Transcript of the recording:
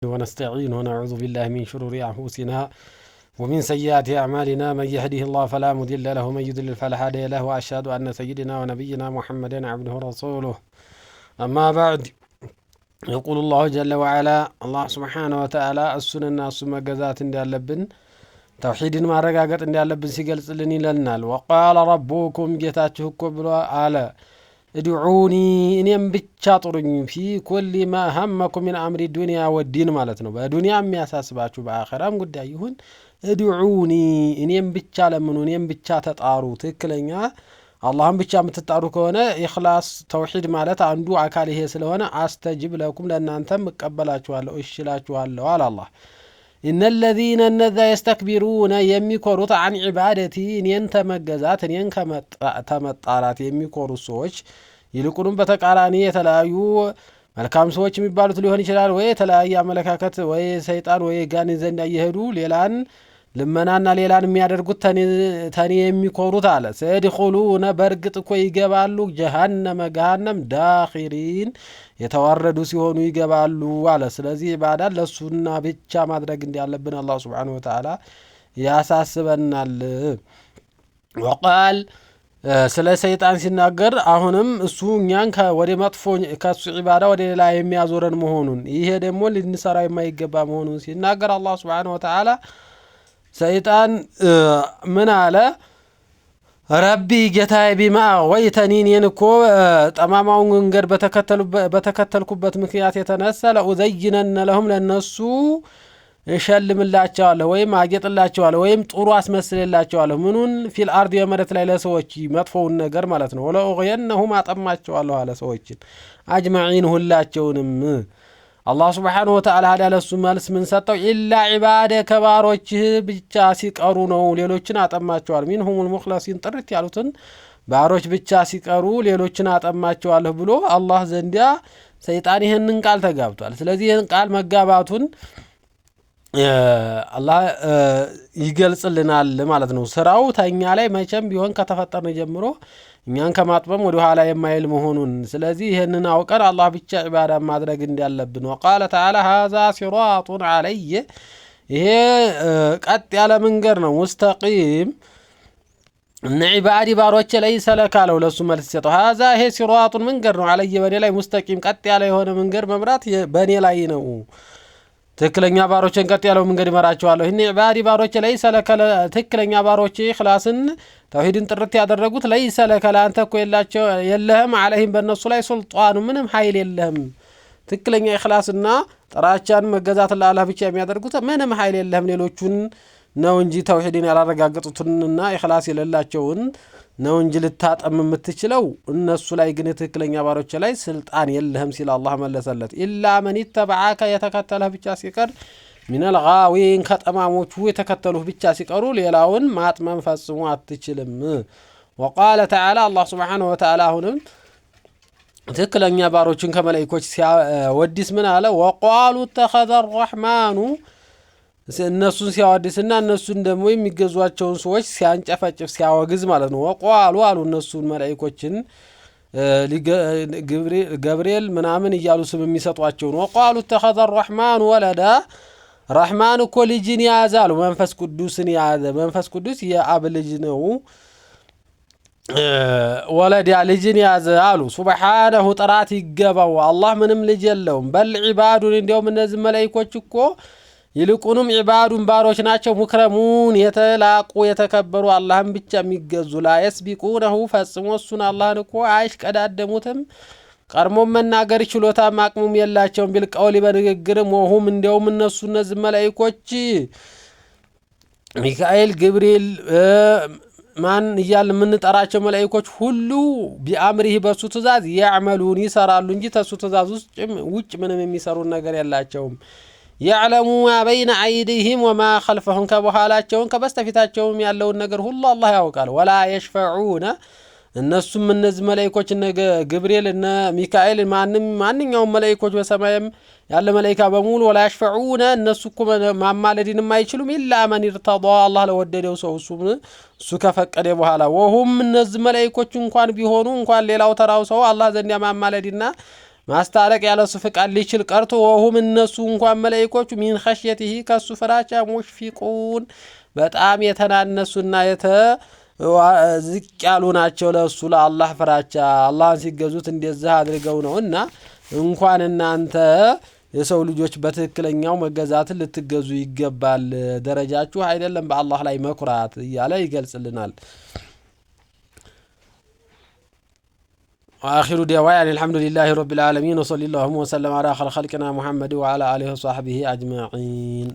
ونستعين ونعوذ بالله من شرور أنفسنا ومن سيئات أعمالنا من يهده الله فلا مضل له ومن يضلل فلا هادي له وأشهد أن سيدنا ونبينا محمدا عبده ورسوله أما بعد يقول الله جل وعلا الله سبحانه وتعالى السنة ثم جزات እንዳለብን ተውሂድን ማረጋገጥ እንዳለብን ሲገልጽልን ይለናል وقال ربكم ጌታችሁ እኮ ብሎ አለ ادعوني እኔም ብቻ ጥሩኝ في كل ما همكم من امر الدنيا والدين ማለት ነው በዱንያ የሚያሳስባችሁ በአኺራም ጉዳይ ይሁን ادعوني እኔም ብቻ ለምኑ እኔም ብቻ ተጣሩ ትክክለኛ አላህን ብቻ የምትጣሩ ከሆነ ኢኽላስ ተውሂድ ማለት አንዱ አካል ይሄ ስለሆነ አስተጅብ ለኩም ለእናንተም እቀበላችኋለሁ እሽላችኋለሁ አለ አላህ إن الذين يستكبرون يمكروا عن عبادتي እኔን ተመገዛት እኔን ከመጣራት የሚኮሩ ሰዎች ይልቁንም በተቃራኒ የተለያዩ መልካም ሰዎች የሚባሉት ሊሆን ይችላል ወይ የተለያየ አመለካከት ወይ ሰይጣን ወይ ጋኔን ዘንድ እየሄዱ ሌላን ልመናና ሌላን የሚያደርጉት ተኔ የሚኮሩት አለ ሰይድኹሉነ በርግጥ እኮ ይገባሉ ጀሃነም ዳኺሪን የተዋረዱ ሲሆኑ ይገባሉ አለ ስለዚህ ኢባዳ ለሱና ብቻ ማድረግ እንዲያለብን አላህ Subhanahu Wa Ta'ala ያሳስበናል وقال ስለ ሰይጣን ሲናገር አሁንም እሱ እኛን ወደ መጥፎ ከሱ ኢባዳ ወደ ሌላ የሚያዞረን መሆኑን ይሄ ደግሞ ልንሰራ የማይገባ መሆኑን ሲናገር አላህ Subhanahu Wa Ta'ala ሰይጣን ምን አለ ረቢ ጌታዬ ቢማ ወይተኒን የንኮ ጠማማውን መንገድ በተከተልኩበት ምክንያት የተነሳ ለኡዘይነነ ለሁም ለነሱ እሸልምላቸዋለሁ ወይም አጌጥላቸዋለሁ ወይም ጥሩ አስመስልላቸዋለሁ ምኑን ፊል አርድ የመሬት ላይ ለሰዎች መጥፎውን ነገር ማለት ነው ወለኡገየነሁም አጠማቸዋለሁ አለ ሰዎችን አጅማዒን ሁላቸውንም አላህ Subhanahu Wa Ta'ala ለሱ መልስ ምን ሰጠው ኢላ ኢባደከ ባሮችህ ብቻ ሲቀሩ ነው ሌሎችን አጠማቸዋል ሚንሁሙል ሙኽለሲን ጥርት ያሉትን ባሮች ብቻ ሲቀሩ ሌሎችን አጠማቸዋለሁ ብሎ አላህ ዘንዲያ ሰይጣን ይሄንን ቃል ተጋብቷል ስለዚህ ይሄን ቃል መጋባቱን አላህ ይገልጽልናል ማለት ነው ስራው ተኛ ላይ መቼም ቢሆን ከተፈጠርን ጀምሮ እኛን ከማጥበም ወደ ኋላ የማይል መሆኑን ስለዚህ ይሄንን አውቀን አላህ ብቻ ኢባዳ ማድረግ እንዲያለብን وقال تعالى هذا صراط علي ይሄ ቀጥ ያለ መንገድ ነው ሙስተቂም እነ ኢባዲ ባሮች ላይ ሰለካለው ለሱ መልስ ሰጠው هذا ይሄ صراط መንገድ ነው علي በኔ ላይ ሙስተቂም ቀጥ ያለ የሆነ መንገድ መምራት በኔ ላይ ነው ትክክለኛ ባሮችን ቀጥ ያለው መንገድ ይመራቸዋለሁ እነ ኢባዲ ባሮች ላይ ሰለከለ ትክክለኛ ባሮች ኢኽላስን ተውሂድን ጥርት ያደረጉት ላይ ሰለከለ አንተ እኮ የለህም عليهم በእነሱ ላይ ሱልጣኑ ምንም ኃይል የለህም ትክክለኛ ኢኽላስና ጥራቻን መገዛት ለአላህ ብቻ የሚያደርጉት ምንም ኃይል የለህም ሌሎቹን ነው እንጂ ተውሂድን ያላረጋገጡትና ኢኽላስ የሌላቸውን ነው እንጂ ልታጠም የምትችለው እነሱ ላይ ግን ትክክለኛ ባሮች ላይ ስልጣን የለህም ሲል አላህ መለሰለት ኢላ መን ተበዓከ የተከተለህ ብቻ ሲቀር ሚነል ጋዊን ከጠማሞቹ የተከተሉህ ብቻ ሲቀሩ ሌላውን ማጥመም ፈጽሞ አትችልም وقال تعالى الله سبحانه وتعالى አሁንም ትክክለኛ ባሮችን ከመላእክቶች ሲያወድስ ምን አለ وقالوا اتخذ الرحمن እነሱን ሲያወድስና እነሱን ደግሞ የሚገዟቸውን ሰዎች ሲያንጨፈጭፍ ሲያወግዝ ማለት ነው ወቋሉ አሉ እነሱን መላእክቶችን ገብርኤል ምናምን ይያሉ ስም የሚሰጧቸው ወቋሉ ተኸዘ الرحمن ወለዳ ረህማን እኮ ልጅን ያዛሉ መንፈስ ቅዱስን ያዘ መንፈስ ቅዱስ የአብ ልጅ ነው ወለዳ ልጅን ያዘ አሉ ሱብሃነሁ ጥራት ይገባው አላህ ምንም ልጅ የለውም በል ዒባዱን እንደውም እነዚህ መላእክቶች እኮ ይልቁንም ኢባዱን ባሮች ናቸው ሙክረሙን የተላቁ የተከበሩ አላህን ብቻ የሚገዙ ላ يسبقونه ፈጽሞ እሱን አላህን እኮ አይሽቀዳደሙትም ቀርሞ መናገር ችሎታ ማቅሙም የላቸውም ቢልቀውሊ በንግግርም ወሁም እንደውም እነሱ እነዚህ መላእክቶች ሚካኤል ገብርኤል ማን ይያል ምን ጠራቸው መላእክቶች ሁሉ ቢአምሪህ በሱ ትእዛዝ ያዕመሉን ይሰራሉ እንጂ ተሱ ትእዛዝ ውጭ ምንም የሚሰሩ ነገር የላቸውም يعلموا ما بين أيديهم وما خلفهم كبحالاتهم كبستفيتاتهم ያለውን ነገር ሁሉ አላህ ያውቃል ولا يشفعون እነሱም እነዚህ መላእክቶች እነ ገብርኤል እና ሚካኤል ማንኛውም መላእክቶች በሰማይም ያለ መላእክታ በሙሉ ولا يشفعون እነሱ እኮ ማማለድን የማይችሉም ኢላ ማን ይርተዳ አላህ ለወደደው ሰው እሱ ከፈቀደ በኋላ ወሁም እነዚህ መላእክቶች እንኳን ቢሆኑ እንኳን ሌላው ተራው ሰው አላህ ዘንድ ማማለድና ማስታረቅ ያለሱ ፍቃድ ሊችል ቀርቶ ወሁም እነሱ እንኳን መላእክቶቹ ሚን ኸሽየቲሂ ከሱ ፍራቻ ሙሽፊቁን በጣም የተናነሱና ዝቅ ያሉ ናቸው ለሱ ለአላህ ፍራቻ አላህን ሲገዙት እንደዛ አድርገው ነውና እንኳን እናንተ የሰው ልጆች በትክክለኛው መገዛትን ልትገዙ ይገባል ደረጃችሁ አይደለም በአላህ ላይ መኩራት እያለ ይገልጽልናል። وآخر دعوانا الحمد لله رب العالمين وصلى الله وسلم على خير خلقنا محمد وعلى آله وصحبه أجمعين.